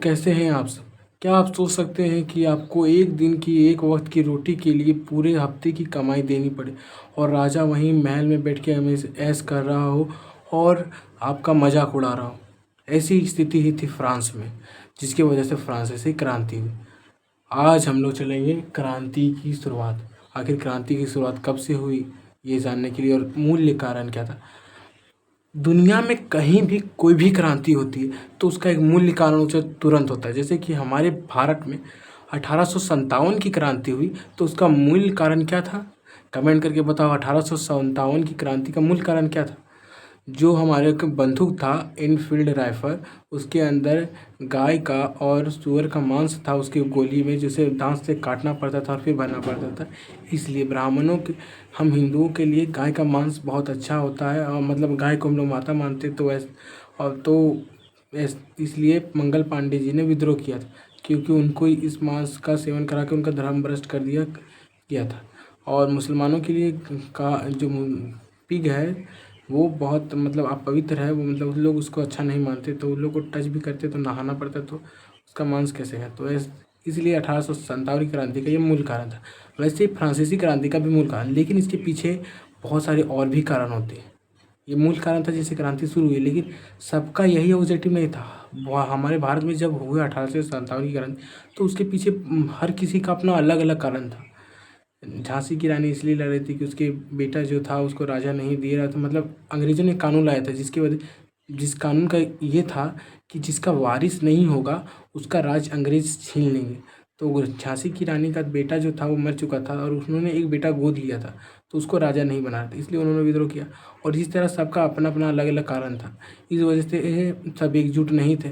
कैसे हैं आप सब? क्या आप सोच सकते हैं कि आपको एक दिन की एक वक्त की रोटी के लिए पूरे हफ्ते की कमाई देनी पड़े और राजा वहीं महल में बैठ के हमें ऐश कर रहा हो और आपका मजाक उड़ा रहा हो? ऐसी स्थिति ही थी फ्रांस में, जिसकी वजह से फ्रांस से क्रांति हुई। आज हम लोग चलेंगे क्रांति की शुरुआत। आखिर क्रांति की शुरुआत कब से हुई, ये जानने के लिए, और मूल्य कारण क्या था। दुनिया में कहीं भी कोई भी क्रांति होती है तो उसका एक मूल्य कारण उसे तुरंत होता है। जैसे कि हमारे भारत में 1857 की क्रांति हुई तो उसका मूल कारण क्या था? कमेंट करके बताओ, 1857 की क्रांति का मूल कारण क्या था? जो हमारे एक बंदूक था इनफील्ड राइफल, उसके अंदर गाय का और सुअर का मांस था उसकी गोली में, जिसे दांत से काटना पड़ता था और फिर भरना पड़ता था। इसलिए ब्राह्मणों के, हम हिंदुओं के लिए गाय का मांस बहुत अच्छा होता है, और मतलब गाय को हम लोग माता मानते, तो इसलिए मंगल पांडे जी ने विद्रोह किया था, क्योंकि उनको इस मांस का सेवन करा के उनका धर्म भ्रष्ट कर दिया गया था। और मुसलमानों के लिए का जो पिग है वो बहुत मतलब अपवित्र है, वो मतलब उन लोग उसको अच्छा नहीं मानते, तो उन लोग को टच भी करते तो नहाना पड़ता, तो उसका मांस कैसे है। तो इसलिए 1857 की क्रांति का ये मूल कारण था। वैसे ही फ्रांसीसी क्रांति का भी मूल कारण, लेकिन इसके पीछे बहुत सारे और भी कारण होते हैं। ये मूल कारण था जिससे क्रांति शुरू हुई, लेकिन सबका यही ऑब्जेक्टिव नहीं था। हमारे भारत में जब हुए 1857 की क्रांति, तो उसके पीछे हर किसी का अपना अलग अलग कारण था। झांसी की रानी इसलिए लड़ रही थी कि उसके बेटा जो था उसको राजा नहीं दे रहा था, मतलब अंग्रेजों ने कानून लाया था जिसकी वजह, जिस कानून का ये था कि जिसका वारिस नहीं होगा उसका राज अंग्रेज छीन लेंगे। तो झांसी की रानी का बेटा जो था वो मर चुका था और उन्होंने एक बेटा गोद लिया था, तो उसको राजा नहीं बनाया था, इसलिए उन्होंने विद्रोह किया। और इस तरह सबका अपना अपना अलग अलग कारण था, इस वजह से ये सब एकजुट नहीं थे।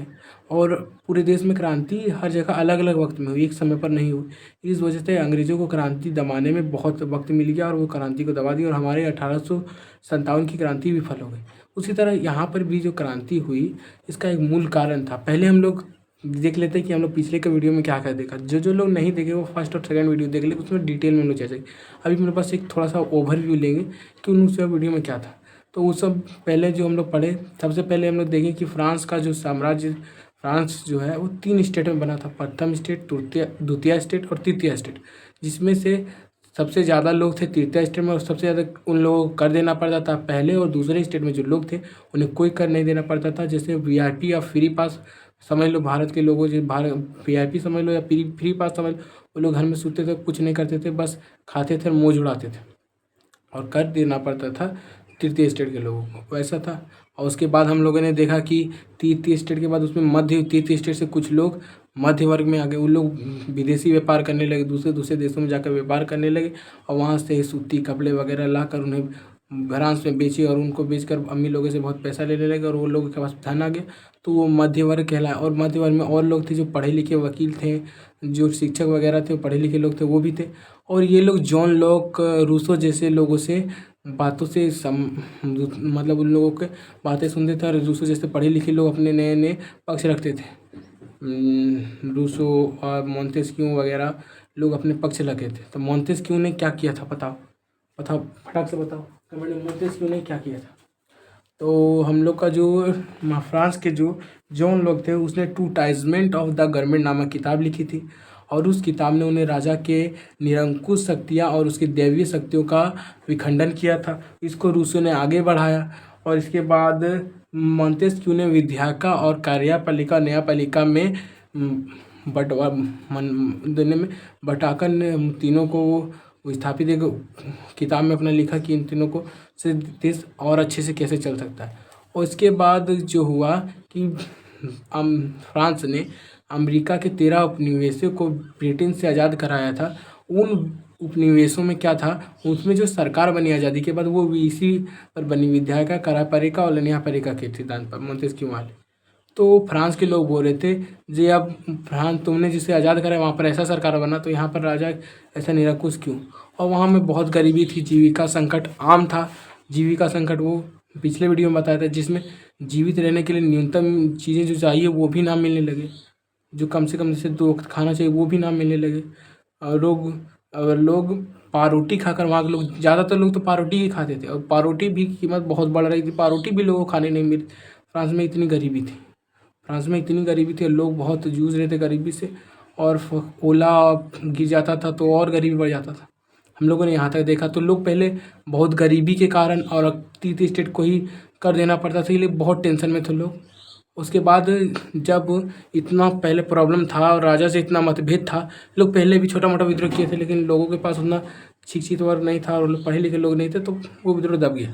और पूरे देश में क्रांति हर जगह अलग अलग वक्त में हुई, एक समय पर नहीं हुई। इस वजह से अंग्रेज़ों को क्रांति दबाने में बहुत वक्त मिल गया और वो क्रांति को दबा दी, और हमारे 1857 की क्रांति विफल हो गई। उसी तरह यहाँ पर भी जो क्रांति हुई, इसका एक मूल कारण था। पहले हम लोग देख लेते हैं कि हम लोग पिछले के वीडियो में क्या क्या देखा। जो लोग नहीं देखे वो फर्स्ट और सेकंड वीडियो देख ले, उसमें डिटेल में हम लोग चर्चा करेंगे। अभी मेरे पास एक थोड़ा सा ओवरव्यू लेंगे कि उन उस वीडियो में क्या था। तो वो सब पहले जो हम लोग पढ़े, सबसे पहले हम लोग देखें कि फ्रांस का जो साम्राज्य, फ्रांस जो है वो 3 स्टेट में बना था। प्रथम स्टेट, द्वितीय स्टेट और तृतीय स्टेट, जिसमें से सबसे ज़्यादा लोग थे तृतीय स्टेट में, और सबसे ज़्यादा उन लोगों को कर देना पड़ता था। पहले और दूसरे स्टेट में जो लोग थे उन्हें कोई कर नहीं देना पड़ता था। जैसे वीआईपी या फ्री पास समझ लो, भारत के लोगों जो भारत वीआईपी समझ लो या फ्री पास समझ लो, वो लोग घर में सोते थे, कुछ नहीं करते थे, बस खाते थे और मौज उड़ाते थे, और कर देना पड़ता था तृतीय स्टेट के लोगों को, वैसा था। और उसके बाद हम लोगों ने देखा कि तृतीय स्टेट के बाद उसमें मध्य, तृतीय स्टेट से कुछ लोग मध्य वर्ग में आ गए। उन लोग विदेशी व्यापार करने लगे, दूसरे दूसरे देशों में जाकर व्यापार करने लगे, और वहाँ से सूती कपड़े वगैरह लाकर उन्हें फ्रांस में बेचे, और उनको बेचकर अमीर लोगों से बहुत पैसा लेने लगे, और वो लोगों के पास धन आ गया, तो वो मध्य वर्ग कहलाया। और मध्य वर्ग में और लोग थे जो पढ़े लिखे वकील थे, जो शिक्षक वगैरह थे, पढ़े लिखे लोग थे, वो भी थे। और ये लोग जॉन लॉक, रूसो जैसे लोगों से बातों से मतलब उन लोगों के बातें सुनते थे, और रूसो जैसे पढ़े लिखे लोग अपने नए नए पक्ष रखते थे। रूसो और मोंतेस्क्यू वगैरह लोग अपने पक्ष रखे थे। तो मोंतेस्क्यू ने क्या किया था बताओ, बताओ फटाक से बताओ कमेंट में, मोंतेस्क्यू ने क्या किया था। तो हम लोग का जो फ्रांस के जो जॉन लोग थे, उसने टू टाइजमेंट ऑफ द गवर्नमेंट नामक किताब लिखी थी, और उस किताब ने उन्हें राजा के निरंकुश शक्तियाँ और उसकी दैवीय शक्तियों का विखंडन किया था। इसको रूसो ने आगे बढ़ाया, और इसके बाद मोंतेस्क्यू ने विद्याका और कार्यपालिका न्यायपालिका में बंटवा देने में बटाकर ने तीनों को वो स्थापित एक किताब में अपना लिखा कि इन तीनों को से देश और अच्छे से कैसे चल सकता है। और इसके बाद जो हुआ कि फ्रांस ने अमेरिका के 13 उपनिवेशों को ब्रिटेन से आज़ाद कराया था। उन उपनिवेशों में क्या था, उसमें जो सरकार बनी आज़ादी के बाद, वो इसी पर बनी, विद्याका, कार्यपालिका और न्यायपालिका के सिद्धांत पर, मोंतेस्क्यू वाले। तो फ्रांस के लोग बोल रहे थे, जे अब फ्रांस तुमने जिसे आज़ाद करा वहाँ पर ऐसा सरकार बना, तो यहाँ पर राजा ऐसा निरंकुश क्यों। और वहाँ में बहुत गरीबी थी, जीविका संकट आम था। जीविका संकट वो पिछले वीडियो में बताया था, जिसमें जीवित रहने के लिए न्यूनतम चीज़ें जो चाहिए वो भी ना मिलने लगे, जो कम से कम जैसे 2 वक्त खाना चाहिए वो भी ना मिलने लगे। और लोग पारोटी खाकर, वहाँ के लोग ज़्यादातर लोग तो पारोटी ही खाते थे, और पारोटी भी कीमत बहुत बढ़ रही थी, पारोटी भी लोगों को खाने नहीं मिली। फ्रांस में इतनी गरीबी थी। फ्रांस में इतनी गरीबी थी, लोग बहुत जूझ रहे थे गरीबी से, और ओला गिर जाता था तो और गरीबी बढ़ जाता था। हम लोगों ने यहाँ तक देखा तो लोग पहले बहुत गरीबी के कारण और तीसरी स्टेट को ही कर देना पड़ता था, इसलिए बहुत टेंशन में थे लोग। उसके बाद जब इतना पहले प्रॉब्लम था और राजा से इतना मतभेद था, लोग पहले भी छोटा मोटा विद्रोह किए थे, लेकिन लोगों के पास उतना शिक्षित वर्ग नहीं था और पढ़े लिखे लोग नहीं थे, तो वो विद्रोह दब गया।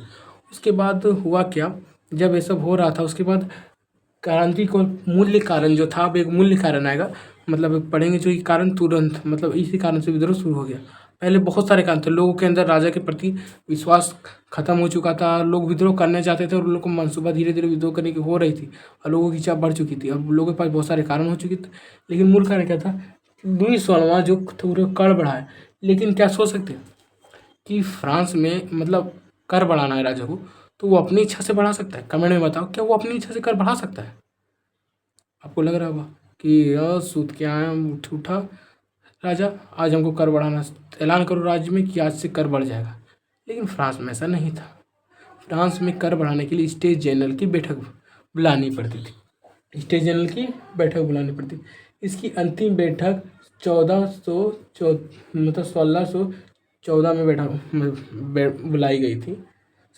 उसके बाद हुआ क्या, जब ये सब हो रहा था उसके बाद क्रांति को मूल्य कारण जो था, अब एक मूल्य कारण आएगा, मतलब पढ़ेंगे जो ये कारण तुरंत, मतलब इसी कारण से विद्रोह शुरू हो गया। पहले बहुत सारे कारण थे, लोगों के अंदर राजा के प्रति विश्वास खत्म हो चुका था, लोग विद्रोह करना चाहते थे और उन लोगों को मनसूबा धीरे धीरे विद्रोह करने की हो रही थी और लोगों की इच्छा बढ़ चुकी थी, अब लोगों के पास बहुत सारे कारण हो चुके थे। लेकिन मूल कारण क्या था, लुई 16वां जो थोड़ा कर बढ़ाए। लेकिन क्या सोच सकते हैं कि फ्रांस में मतलब कर बढ़ाना है राजा को, तो वो अपनी इच्छा से बढ़ा सकता है? कमेंट में बताओ, क्या वो अपनी इच्छा से कर बढ़ा सकता है? आपको लग रहा होगा कि सूत के आए उठा राजा, आज हमको कर बढ़ाना, ऐलान करो राज्य में कि आज से कर बढ़ जाएगा। लेकिन फ्रांस में ऐसा नहीं था। फ्रांस में कर बढ़ाने के लिए स्टेट जनरल की बैठक बुलानी पड़ती थी, स्टेट जनरल की बैठक बुलानी पड़ती। इसकी अंतिम बैठक 1614 में बुलाई गई थी,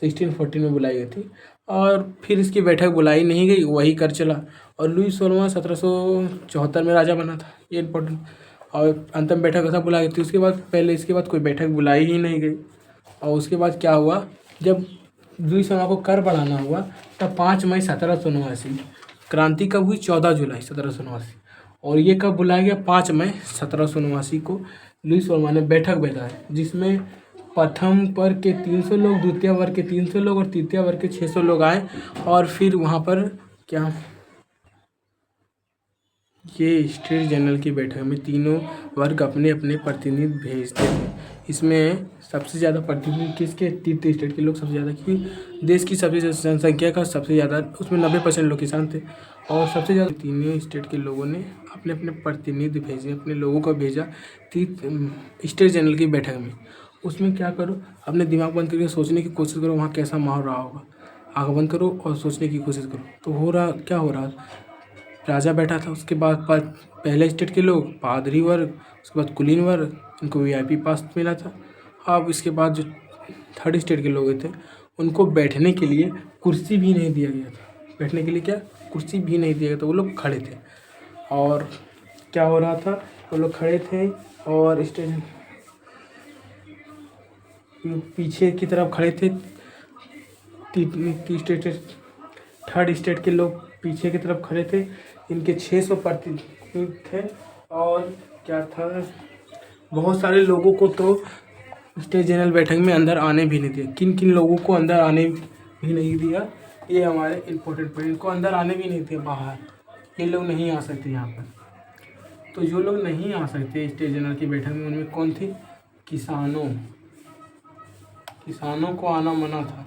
1614 में बुलाई गई थी, और फिर इसकी बैठक बुलाई नहीं गई, वही कर चला। और लुई 16वां 1774 में राजा बना था, ये इम्पोर्टेंट। और अंतिम बैठक ऐसा बुलाई गई थी, उसके बाद पहले इसके बाद कोई बैठक बुलाई ही नहीं गई। और उसके बाद क्या हुआ, जब लुई 16वां को कर बढ़ाना हुआ तब 5 मई 1789, क्रांति कब हुई, 14 जुलाई 1789, और ये कब बुलाया गया, 5 मई 1789 को लुई 16वां ने बैठक बैठाई, जिसमें प्रथम वर्ग के 300 लोग, द्वितीय वर्ग के 300 लोग और तृतीय वर्ग के 600 लोग आए। और फिर वहाँ पर क्या, ये स्टेट जनरल की बैठक में तीनों वर्ग अपने अपने प्रतिनिधि भेजते थे। इसमें सबसे ज़्यादा प्रतिनिधि किसके, तृतीय स्टेट के लोग सबसे ज़्यादा, क्योंकि देश की सबसे जनसंख्या का सबसे ज़्यादा उसमें 90% लोग किसान थे, और सबसे ज़्यादा तीनों स्टेट के लोगों ने अपने अपने प्रतिनिधि भेजे, अपने लोगों को भेजा स्टेट जनरल की बैठक में। उसमें क्या करो, अपने दिमाग बंद करके सोचने की कोशिश करो वहाँ कैसा माहौल रहा होगा। आँख बंद करो और सोचने की कोशिश करो। तो हो रहा क्या, हो रहा राजा बैठा था, उसके बाद पहले स्टेट के लोग, पादरी वर्ग, उसके बाद कुलीन वर्ग, इनको वीआईपी पास मिला था। अब इसके बाद जो थर्ड स्टेट के लोग थे उनको बैठने के लिए कुर्सी भी नहीं दिया गया था, बैठने के लिए क्या, कुर्सी भी नहीं दिया गया था, वो लोग खड़े थे। और क्या हो रहा था, वो लोग खड़े थे और स्टेट पीछे की तरफ खड़े थे, थर्ड स्टेट के लोग पीछे की तरफ खड़े थे, इनके 600 प्रतिनिधि थे। और क्या था, बहुत सारे लोगों को तो स्टेट जनरल बैठक में अंदर आने भी नहीं दिया। किन किन लोगों को अंदर आने भी नहीं दिया, ये हमारे इम्पोर्टेंट पॉइंट, इनको अंदर आने भी नहीं दिया बाहर, ये लोग नहीं आ सकते यहाँ पर। तो जो लोग नहीं आ सकते स्टेट जनरल की बैठक में, उनमें कौन थे, किसानों को आना मना था,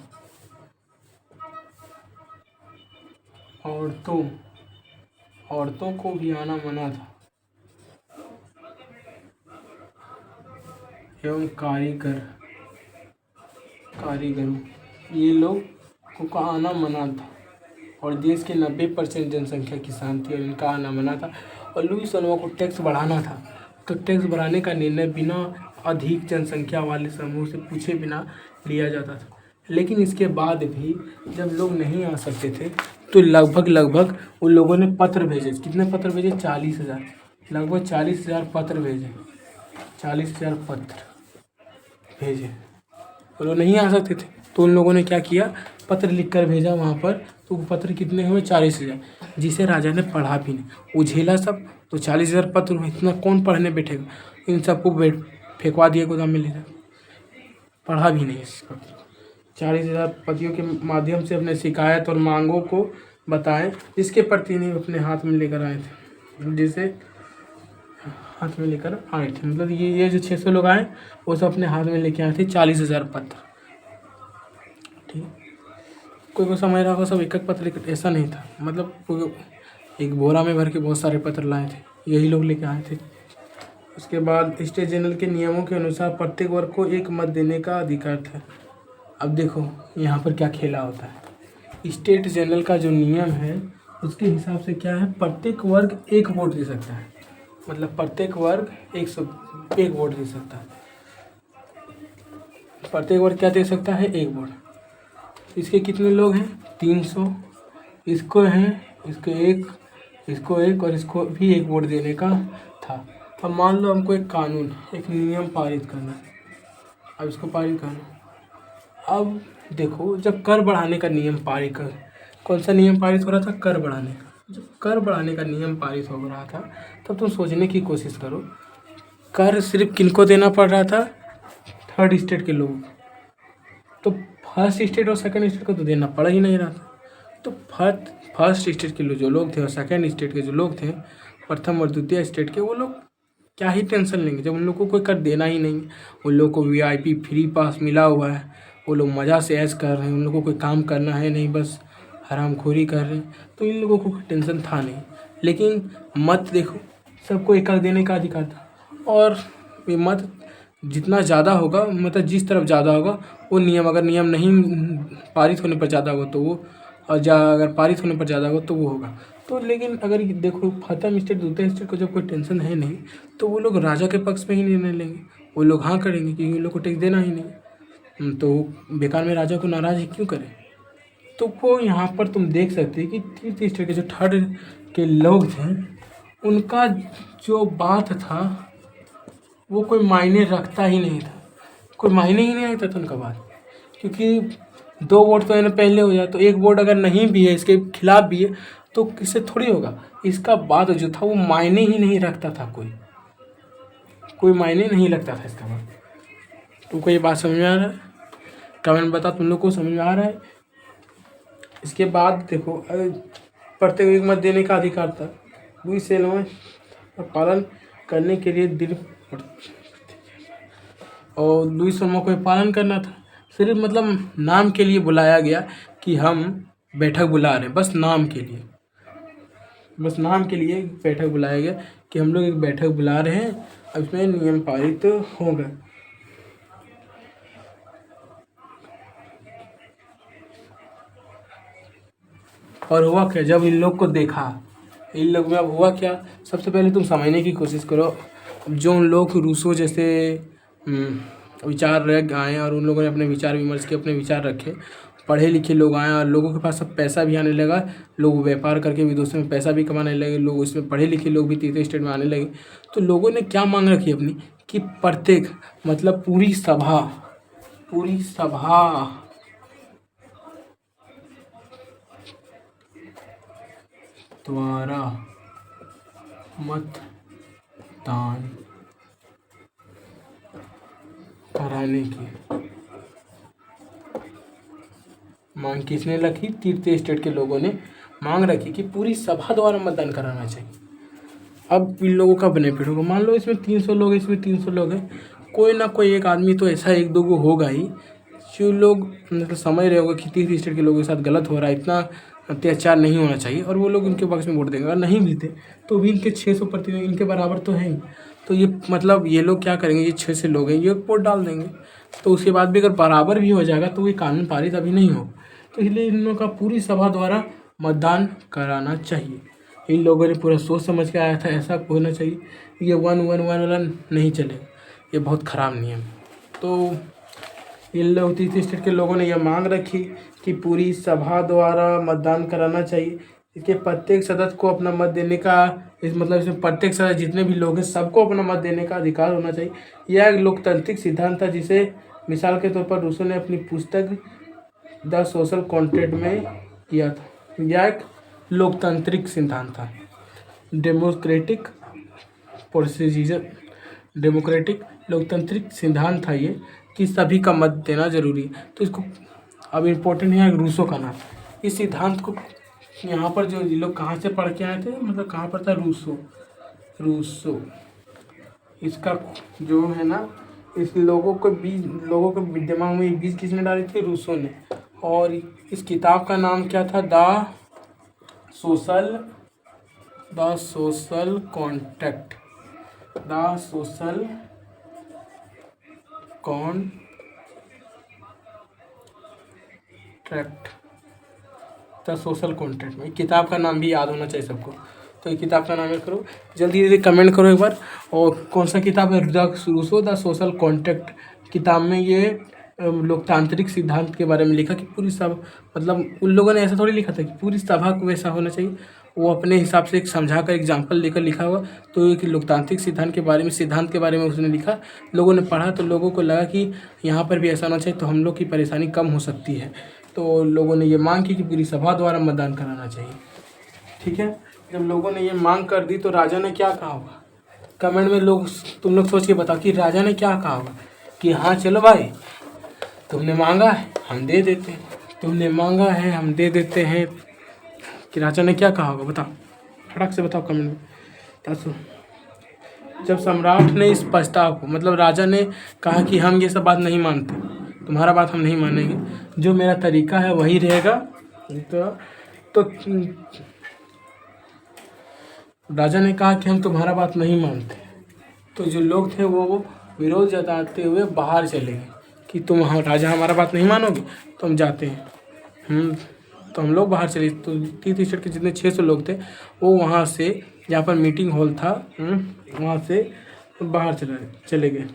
औरतों को भी आना मना था, एवं कारीगरों, ये लोग को आना मना था। और देश के 90% जनसंख्या किसान थी और इनका आना मना था। और लुई 16वां को टैक्स बढ़ाना था, तो टैक्स बढ़ाने का निर्णय बिना अधिक जनसंख्या वाले समूह से पूछे बिना लिया जाता था। लेकिन इसके बाद भी जब लोग नहीं आ सकते थे तो लगभग उन लोगों ने पत्र भेजे। कितने पत्र भेजे, 40,000, लगभग 40,000 पत्र भेजे, 40,000 पत्र भेजे। और वो नहीं आ सकते थे तो उन लोगों ने क्या किया, पत्र लिखकर भेजा वहाँ पर। तो पत्र कितने हुए, 40,000, जिसे राजा ने पढ़ा भी नहीं, वो झेला सब। तो 40,000 पत्र हुए, इतना कौन पढ़ने बैठेगा, इन सबको फेंकवा दिया गोदाम में ले जा, पढ़ा भी नहीं इस पत्र। 40,000 पतियों के माध्यम से अपने शिकायत और मांगों को बताएं, जिसके प्रतिनिधि अपने हाथ में लेकर आए थे, मतलब ये जो 600 लोग आए वो सब अपने हाथ में लेके आए थे 40,000 पत्र। ठीक, कोई समझ रहा होगा सब एक एक पत्र, ऐसा नहीं था, मतलब एक बोरा में भर के बहुत सारे पत्र लाए थे, यही लोग लेके आए थे। उसके बाद स्टेट जनरल के नियमों के अनुसार प्रत्येक वर्ग को एक मत देने का अधिकार था। अब देखो यहाँ पर क्या खेला होता है, स्टेट जनरल का जो नियम है उसके हिसाब से क्या है, प्रत्येक वर्ग एक वोट दे सकता है, मतलब प्रत्येक वर्ग एक वोट दे सकता है। प्रत्येक वर्ग क्या दे सकता है, एक वोट। इसके कितने लोग हैं, 300। इसको हैं, इसको एक और इसको भी एक वोट देने का था। अब मान लो हमको एक कानून, एक नियम पारित करना है। अब इसको पारित करना, अब देखो जब कर बढ़ाने का नियम पारित कर, कौन सा नियम पारित हो रहा था, कर बढ़ाने का। जब कर बढ़ाने का नियम पारित हो रहा था तब तुम सोचने की कोशिश करो, कर सिर्फ किनको देना पड़ रहा था, थर्ड स्टेट के लोगों को। तो फर्स्ट स्टेट और सेकंड स्टेट को तो देना पड़ ही नहीं रहा था। तो फर्स्ट स्टेट के जो लोग थे और सेकंड स्टेट के जो लोग थे, प्रथम और द्वितीय स्टेट के, वो लोग क्या ही टेंशन लेंगे जब उन लोग को कोई कर देना ही नहीं है। उन लोग को वीआईपी फ्री पास मिला हुआ है, वो लोग मज़ा से ऐश कर रहे हैं, उन लोगों को कोई काम करना है नहीं, बस हरामखोरी कर रहे हैं, तो इन लोगों को कोई टेंशन था नहीं। लेकिन मत देखो, सबको एक एक देने का अधिकार था, और ये मत जितना ज़्यादा होगा, मतलब जिस तरफ ज़्यादा होगा वो नियम, अगर नियम नहीं पारित होने पर ज़्यादा होगा तो वो, और अगर पारित होने पर ज़्यादा होगा तो वो होगा। तो लेकिन अगर ये देखो प्रथम स्टेट द्वितीय स्टेट को जब कोई टेंशन है नहीं, तो वो लोग राजा के पक्ष में ही निर्णय लेंगे, वो लोग हाँ करेंगे क्योंकि उन लोग को टैक्स देना ही नहीं। तो बेकार में राजा को नाराज़ ही क्यों करें। तो वो यहाँ पर तुम देख सकते हैं कि तीसरे स्टेट के जो थर्ड के लोग थे, उनका जो बात था वो कोई मायने रखता ही नहीं था, कोई मायने ही नहीं रखता था उनका बात। क्योंकि 2 वोट तो इन्हें पहले हो जाए, तो 1 वोट अगर नहीं भी है, इसके खिलाफ भी है, तो किससे थोड़ी होगा। इसका बात जो था वो मायने ही नहीं रखता था, कोई मायने नहीं लगता था इसका बात। तुमको ये बात समझ में आ रहा है, कमेंट बता तुम लोग को समझ में आ रहा है। इसके बाद देखो, प्रत्येक एक मत देने का अधिकार था, बुरी सेवाओं का पालन करने के लिए दिन और लुईस फर्मा को पालन करना था। सिर्फ मतलब नाम के लिए बुलाया गया कि हम बैठक बुला रहे हैं, बस नाम के लिए, बस नाम के लिए बैठक बुलाया गया कि हम लोग एक बैठक बुला रहे हैं, अब इसमें नियम पारित होगा। और हुआ क्या, जब इन लोग को देखा, इन लोग में अब हुआ क्या, सबसे पहले तुम समझने की कोशिश करो। जो उन लोग रूसो जैसे विचार रख आए और उन लोगों ने अपने विचार विमर्श के अपने विचार रखे, पढ़े लिखे लोग आए और लोगों के पास अब पैसा भी आने लगा, लोग व्यापार करके विदेशों में पैसा भी कमाने लगे, लोग इसमें पढ़े लिखे लोग भी तीसरे स्टेट में आने लगे। तो लोगों ने क्या मांग रखी अपनी, कि प्रत्येक मतलब पूरी सभा द्वारा मतदान कराने की मांग किसने रखी, तीसरे स्टेट के लोगों ने मांग रखी कि पूरी सभा द्वारा मतदान कराना चाहिए। अब इन लोगों का बेनिफिट होगा, मान लो इसमें 300 लोग हैं, इसमें 300 लोग हैं, कोई ना कोई एक आदमी तो ऐसा 1-2 को होगा ही जो लोग मतलब समझ रहे होगा कि तीसरे स्टेट के लोगों के साथ गलत हो रहा है, इतना अत्याचार नहीं होना चाहिए, और वो लोग उनके पक्ष में वोट देंगे। अगर नहीं भी थे तो भी इनके 600% इनके बराबर तो हैं ही। तो ये मतलब ये लोग क्या करेंगे, ये 6 से लोग हैं, ये वोट डाल देंगे। तो उसके बाद भी अगर बराबर भी हो जाएगा तो ये कानून पारित अभी नहीं हो। तो इसलिए इन लोगों का पूरी सभा द्वारा मतदान कराना चाहिए। इन लोगों ने पूरा सोच समझ के आया था ऐसा होना चाहिए, ये 1-1-1 वाला नहीं चलेगा, ये बहुत ख़राब नियम है। तो इन लोग तीसरे स्टेट के लोगों ने यह मांग रखी कि पूरी सभा द्वारा मतदान कराना चाहिए। इसके प्रत्येक सदस्य को अपना मत देने का, इस मतलब इसमें प्रत्येक सदस्य जितने भी लोग हैं सबको अपना मत देने का अधिकार होना चाहिए। यह एक लोकतांत्रिक सिद्धांत था जिसे मिसाल के तौर पर रूसो ने अपनी पुस्तक द सोशल कॉन्ट्रैक्ट में किया था। यह एक लोकतांत्रिक सिद्धांत था, डेमोक्रेटिक प्रोसीजर, डेमोक्रेटिक लोकतांत्रिक सिद्धांत था ये, कि सभी का मत देना जरूरी है। तो इसको अब इम्पोर्टेंट है रूसो का नाम। इस सिद्धांत को यहाँ पर जो लोग कहाँ से पढ़ के आए थे, मतलब कहाँ पर था, रूसो इसका जो है ना, इस लोगों के दिमाग में ये बीज किसने डाली थी, रूसो ने। और इस किताब का नाम क्या था, social contract, the social contract. The social contract में। किताब का नाम भी याद होना चाहिए सबको, तो ये किताब का नाम याद करो, जल्दी जल्दी कमेंट करो एक बार। और कौन सा किताब है? रूसो द सोशल कॉन्ट्रैक्ट किताब में ये लोकतांत्रिक सिद्धांत के बारे में लिखा कि पूरी सब, मतलब उन लोगों ने ऐसा थोड़ी लिखा था कि पूरी सभा को वैसा होना चाहिए, वो अपने हिसाब से एक समझा कर एग्जाम्पल लेकर लिखा हुआ। तो एक लोकतांत्रिक सिद्धांत के बारे में उसने लिखा, लोगों ने पढ़ा तो लोगों को लगा कि यहाँ पर भी ऐसा होना चाहिए, तो हम लोग की परेशानी कम हो सकती है। तो लोगों ने ये मांग की कि पूरी सभा द्वारा मतदान कराना चाहिए। ठीक है, जब लोगों ने ये मांग कर दी तो राजा ने क्या कहा होगा? कमेंट में तुम लोग सोच के बताओ कि राजा ने क्या कहा होगा कि हाँ चलो भाई, तुमने मांगा है हम दे देते हैं, तुमने मांगा है हम दे देते हैं। कि राजा ने क्या कहा होगा बताओ, फटाक से बताओ कमेंट में। तो जब सम्राट ने इस प्रस्ताव को, मतलब राजा ने कहा कि हम ये सब बात नहीं मानते, तुम्हारा बात हम नहीं मानेंगे, जो मेरा तरीका है वही रहेगा, तो राजा ने कहा कि हम तुम्हारा बात नहीं मानते, तो जो लोग थे वो विरोध जताते हुए बाहर चले गए कि तुम राजा हमारा बात नहीं मानोगे तो हम जाते हैं। तो हम लोग बाहर चले। तो तीसरे के जितने 600 लोग थे वो वहाँ से, जहाँ पर मीटिंग हॉल था, वहाँ से बाहर चले गए।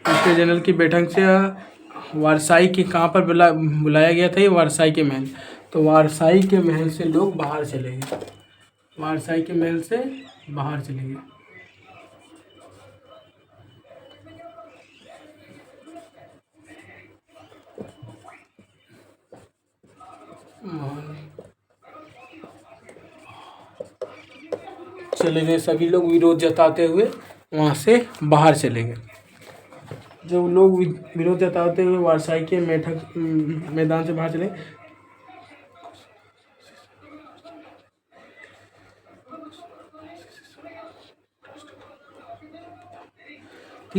इसके जनरल की बैठक से वारसाई के कहाँ पर बुलाया गया था? ये वारसाई के महल। तो वारसाई के महल से लोग बाहर चले गए, वारसाई के महल से बाहर चले गए। चले गए, सभी लोग विरोध जताते हुए वहाँ से बाहर चले गए। जब लोग विरोध जताते हुए वारसाई के मैदान से बाहर चले,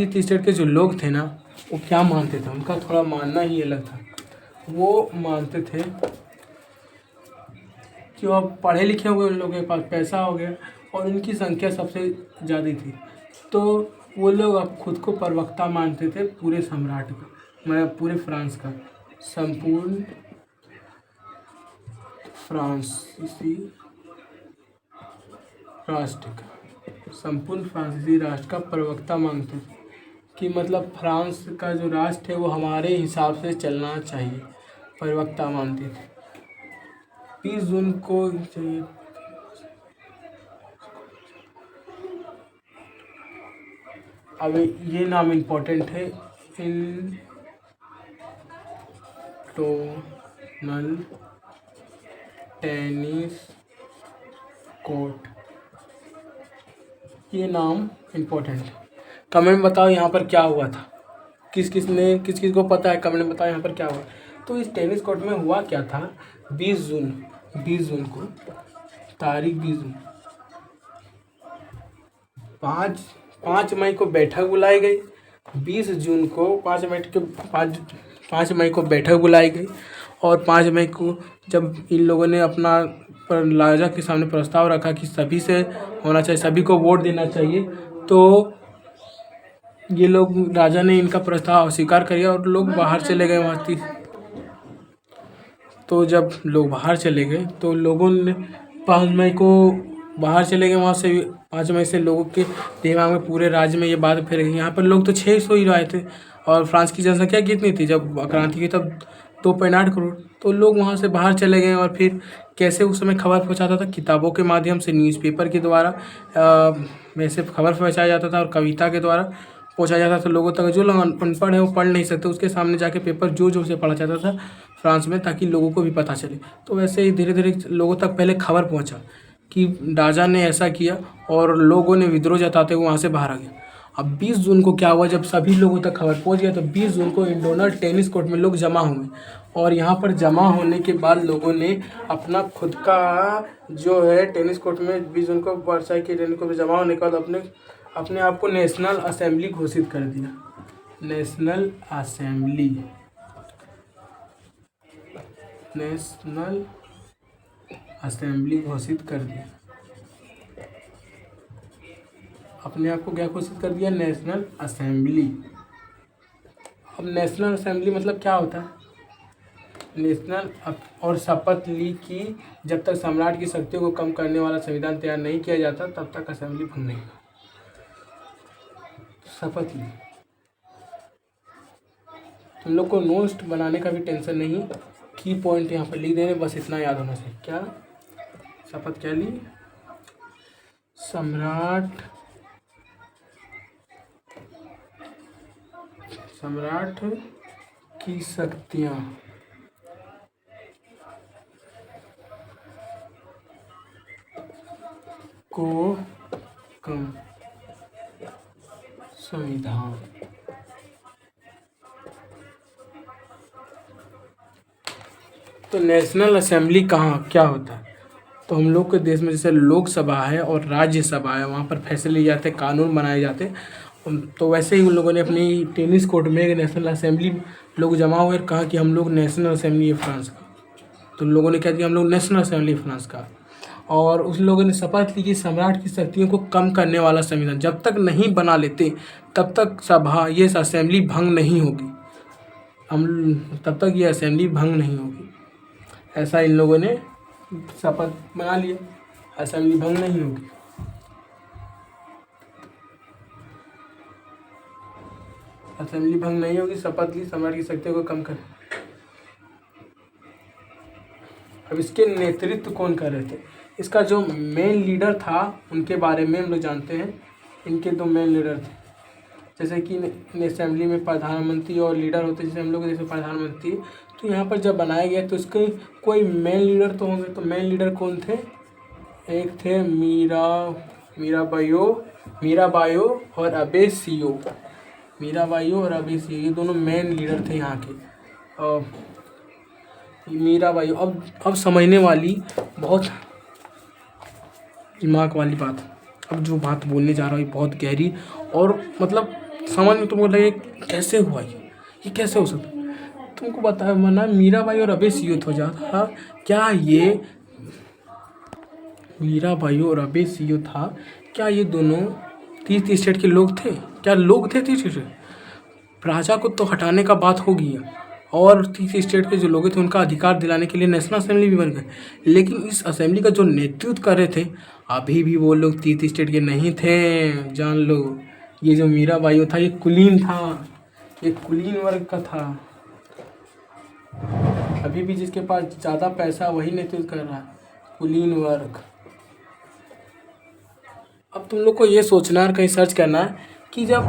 तीसरे के जो लोग थे ना, वो क्या मानते थे, उनका थोड़ा मानना ही अलग था। वो मानते थे कि वो पढ़े लिखे हुए, उन लोगों के पास पैसा हो गया और उनकी संख्या सबसे ज़्यादा थी, तो वो लोग अब खुद को प्रवक्ता मानते थे पूरे सम्राट का, मतलब पूरे फ्रांस का, संपूर्ण फ्रांसीसी राष्ट्र का, संपूर्ण फ्रांसीसी राष्ट्र का प्रवक्ता मानते थे कि मतलब फ्रांस का जो राष्ट्र है वो हमारे हिसाब से चलना चाहिए, प्रवक्ता मानते थे। 20 जून को चाहिए, अब ये नाम इम्पोर्टेंट है, इंटरनेशनल टेनिस कोर्ट, ये नाम इम्पोर्टेंट है। कमेंट बताओ यहाँ पर क्या हुआ था, किस किस को पता है, कमेंट में बताओ यहाँ पर क्या हुआ। तो इस टेनिस कोर्ट में हुआ क्या था? 20 जून को, तारीख 20 जून, 5 मई को बैठक बुलाई गई। 20 जून को 5 मई को बैठक बुलाई गई और 5 मई को जब इन लोगों ने अपना राजा के सामने प्रस्ताव रखा कि सभी से होना चाहिए, सभी को वोट देना चाहिए, तो ये लोग, राजा ने इनका प्रस्ताव स्वीकार कर लिया और लोग बाहर चले गए वहाँ से। तो जब लोग बाहर चले गए तो लोगों ने 5 मई को बाहर चले गए वहाँ से। 5 मई से लोगों के दिमाग में, पूरे राज्य में ये बात फैल गई। यहाँ पर लोग तो 600 ही आए थे और फ्रांस की जनसंख्या कितनी थी जब क्रांति की, तब 2.8 करोड़। तो लोग वहाँ से बाहर चले गए और फिर कैसे उस समय खबर पहुँचाता था? किताबों के माध्यम से, न्यूज़पेपर के द्वारा वैसे खबर पहुँचाया जाता था और कविता के द्वारा पहुँचाया जाता था लोगों तक। जो लोग अनपढ़ है वो पढ़ नहीं सकते, उसके सामने जाके पेपर जोर से पढ़ा जाता था फ्रांस में, ताकि लोगों को भी पता चले। तो वैसे ही धीरे धीरे लोगों तक पहले खबर पहुँचा कि राजा ने ऐसा किया और लोगों ने विद्रोह जताते हुए वहाँ से बाहर आ गया। अब 20 जून को क्या हुआ? जब सभी लोगों तक खबर पहुँच गया तो 20 जून को इंटरनेशनल टेनिस कोर्ट में लोग जमा हुए और यहाँ पर जमा होने के बाद लोगों ने अपना खुद का जो है टेनिस कोर्ट में 20 जून को वर्साई के टेनिस कोर्ट में जमा होने के बाद अपने आप को नेशनल असेंबली घोषित कर दिया। नेशनल असेंबली घोषित कर दिया। अपने आप को क्या घोषित कर दिया? National assembly. अब नेशनल असेंबली मतलब क्या होता है? नेशनल और शपथ ली कि जब तक सम्राट की शक्तियों को कम करने वाला संविधान तैयार नहीं किया जाता तब तक असेंबली भंग नहीं होगी। शपथ ली। तुम लोग को नोट्स बनाने का भी टेंशन नहीं, की पॉइंट यहाँ पर लिख देने, बस इतना याद होना चाहिए। क्या शपथ क्या ली? सम्राट की शक्तियाँ को कम संविधान। तो नेशनल असेंबली कहाँ क्या होता है? तो हम लोग के देश में जैसे लोकसभा है और राज्यसभा है, वहाँ पर फैसले लिए जाते हैं, कानून बनाए जाते हैं। तो वैसे ही उन लोगों ने अपनी टेनिस कोर्ट में एक नेशनल असेंबली लोग जमा हुए और कहा कि हम लोग नेशनल असेंबली है फ्रांस का। तो लोगों ने कह दिया हम लोग नेशनल असेंबली फ्रांस का। और उस लोगों ने शपथ ली कि सम्राट की शक्तियों को कम करने वाला संविधान जब तक नहीं बना लेते तब तक सभा ये असेंबली भंग नहीं होगी। हम तब तक ये असेंबली भंग नहीं होगी, ऐसा इन लोगों ने शपथ बना लिया, असेंबली भंग नहीं होगी। असेंबली भंग नहीं होगी, शपथ ली सम्राट की शक्तियों को कम कर। अब इसके नेतृत्व कौन कर रहे थे? इसका जो मेन लीडर था उनके बारे में हम लोग जानते हैं। इनके दो मेन लीडर थे, जैसे कि असेंबली में प्रधानमंत्री और लीडर होते, जैसे हम लोग जैसे प्रधानमंत्री। तो यहाँ पर जब बनाया गया तो इसके कोई मेन लीडर तो होंगे। तो मेन लीडर कौन थे? एक थे मीराबाई और अबे सियो। मीराबाई और अबे सियो ये दोनों मेन लीडर थे यहाँ के। और मीराबाई अब समझने वाली बहुत दिमाग वाली बात। अब जो बात बोलने जा रहा हूँ ये बहुत गहरी और मतलब समझ में तुमको लगे कैसे हुआ ये कैसे हो सकता? तुमको बताया मना मीराबाई और अबे सियो हो जाता। क्या ये मीराबाई और अबे सियो था? क्या ये दोनों 30 स्टेट के लोग थे? क्या लोग थे 30 स्टेट? राजा को तो हटाने का बात होगी है और 30 स्टेट के जो लोग थे उनका अधिकार दिलाने के लिए नेशनल असेंबली भी बन गए। लेकिन इस असेंबली का जो नेतृत्व कर रहे थे अभी भी वो लोग 30 स्टेट के नहीं थे, जान लो। ये जो मीराबाई था ये कुलीन था, ये कुलीन वर्ग का था। अभी भी जिसके पास ज़्यादा पैसा वही नेतृत्व कर रहा है, कुलीन वर्ग। अब तुम लोग को ये सोचना और कहीं सर्च करना है कि जब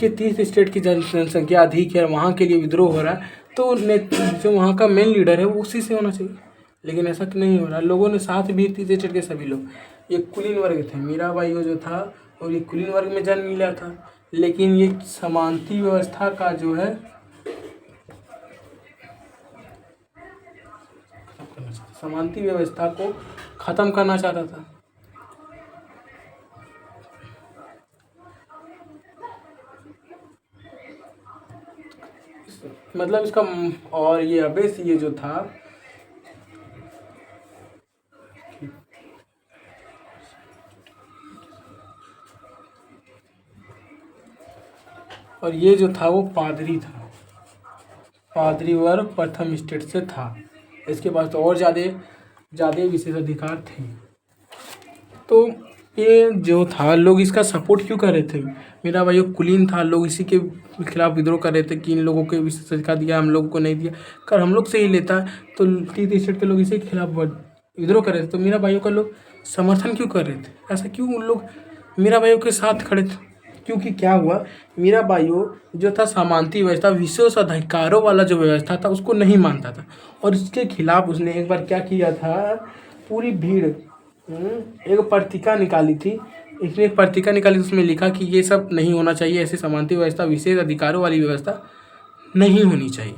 ये 30 स्टेट की जनसंख्या अधिक है, वहाँ के लिए विद्रोह हो रहा है, तो जो वहाँ का मेन लीडर है वो उसी से होना चाहिए। लेकिन ऐसा नहीं हो रहा। लोगों ने साथ भी 30 स्टेट के सभी लोग ये कुलीन वर्ग थे। मीराबाई जो था और ये कुलीन वर्ग में जन्म लिया था। लेकिन ये समानती व्यवस्था का जो है समानती व्यवस्था को ख़त्म करना चाहता था। मतलब इसका और ये अबे ये जो था और ये जो था वो पादरी था, पादरी वर्ग प्रथम स्टेट से था। इसके पास तो और ज़्यादा विशेषाधिकार थे। तो ये जो था लोग इसका सपोर्ट क्यों कर रहे थे? मेरा भाई कुलीन था, लोग इसी के खिलाफ विद्रोह कर रहे थे कि इन लोगों को विशेषाधिकार दिया, हम लोगों को नहीं दिया। कर हम लोग से ही लेता है तो 30 स्टेट के लोग इसी के खिलाफ विद्रोह कर रहे थे। तो मेरा भाइयों का लोग समर्थन क्यों कर रहे थे? ऐसा क्यों उन लोग मेरा भाइयों के साथ खड़े थे? क्योंकि क्या हुआ, मेरा भाइयों जो था समानती व्यवस्था विशेष अधिकारों वाला जो व्यवस्था था उसको नहीं मानता था और इसके खिलाफ उसने एक बार क्या किया था, पूरी भीड़ एक पत्रिका निकाली थी। इसने एक पत्रिका निकाली, उसमें लिखा कि ये सब नहीं होना चाहिए, ऐसे समानती व्यवस्था विशेष अधिकारों वाली व्यवस्था नहीं होनी चाहिए।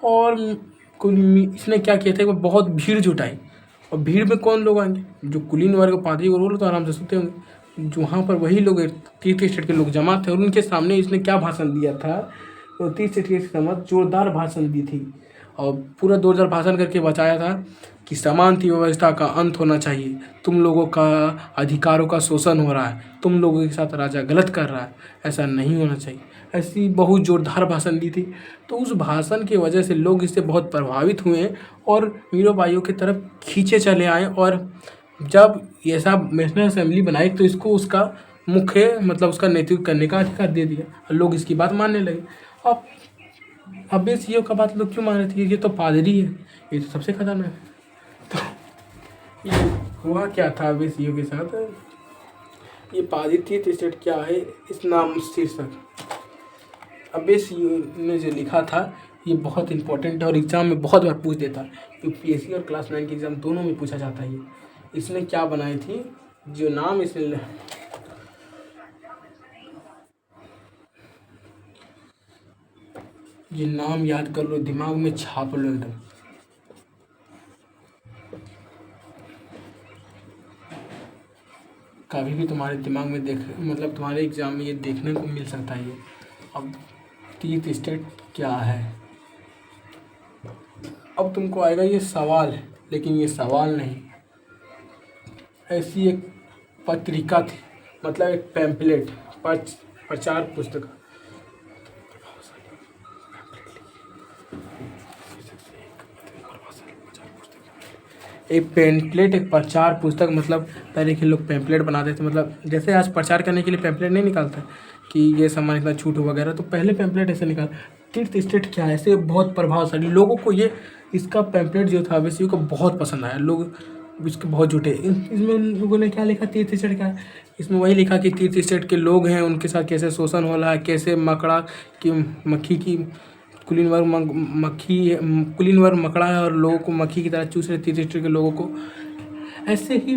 और इसने क्या किया था, वो बहुत भीड़ जुटाई। और भीड़ में कौन लोग आएंगे? जो कुलीन वर्ग पादरी और वो लोग तो आराम से सोते होंगे। जो वहाँ पर वही लोग 30 स्टेट के लोग जमा थे और उनके सामने इसने क्या भाषण दिया था, तो 30 स्टेट के समझ जोरदार भाषण दी थी। और पूरा जोरदार भाषण करके बचाया था कि समानता व्यवस्था का अंत होना चाहिए, तुम लोगों का अधिकारों का शोषण हो रहा है, तुम लोगों के साथ राजा गलत कर रहा है, ऐसा नहीं होना चाहिए। ऐसी बहुत जोरदार भाषण दी थी। तो उस भाषण की वजह से लोग इससे बहुत प्रभावित हुए और मीराबाईयों की तरफ खींचे चले आए। और जब ऐसा नेशनल असेंबली बनाई तो इसको उसका मुख्य मतलब उसका नेतृत्व करने का अधिकार दे दिया और लोग इसकी बात मानने लगे। अब अब्बे सीईओ का बात लोग क्यों मान रहे थे? ये तो पादरी है, ये तो सबसे खतरनाक है। तो ये हुआ क्या था अब्बे सीईओ के साथ? ये पादरी तीर्थ स्टेट क्या है इस नाम शीर्षक अब्बे सीईओ ने जो लिखा था ये बहुत इंपॉर्टेंट है और एग्जाम में बहुत बार पूछ देता है। यूपीएससी और क्लास 9 के एग्जाम दोनों में पूछा जाता है। ये इसने क्या बनाई थी जो नाम इसने ये नाम याद कर लो, दिमाग में छाप लो एकदम। कभी भी तुम्हारे दिमाग में देख मतलब तुम्हारे एग्जाम में ये देखने को मिल सकता है। ये अब तीर्थ स्टेट क्या है? अब तुमको आएगा ये सवाल है, लेकिन ये सवाल नहीं, ऐसी एक पत्रिका थी, मतलब एक पैम्पलेट प्रचार पुस्तक। एक पैम्पलेट एक प्रचार पुस्तक मतलब पहले के लोग पैम्पलेट बनाते थे, मतलब जैसे आज प्रचार करने के लिए पैम्पलेट नहीं निकालता कि ये सामान इतना छूट वगैरह, तो पहले पैम्पलेट ऐसे निकाल। तीर्थ स्टेट क्या है? ऐसे बहुत प्रभावशाली लोगों को ये इसका पैम्पलेट जो था वैसे को बहुत पसंद आया। लोग इसके बहुत जुटे। इसमें लोगों ने क्या लिखा तीर्थ स्टेट का? इसमें वही लिखा कि तीर्थ स्टेट के लोग हैं उनके साथ कैसे शोषण हो रहा है, कैसे मकड़ा की मक्खी की कुलीनवर मकड़ा है और लोगों को मक्खी की तरह चूस रहे तीर्थ स्टेट के लोगों को। ऐसे ही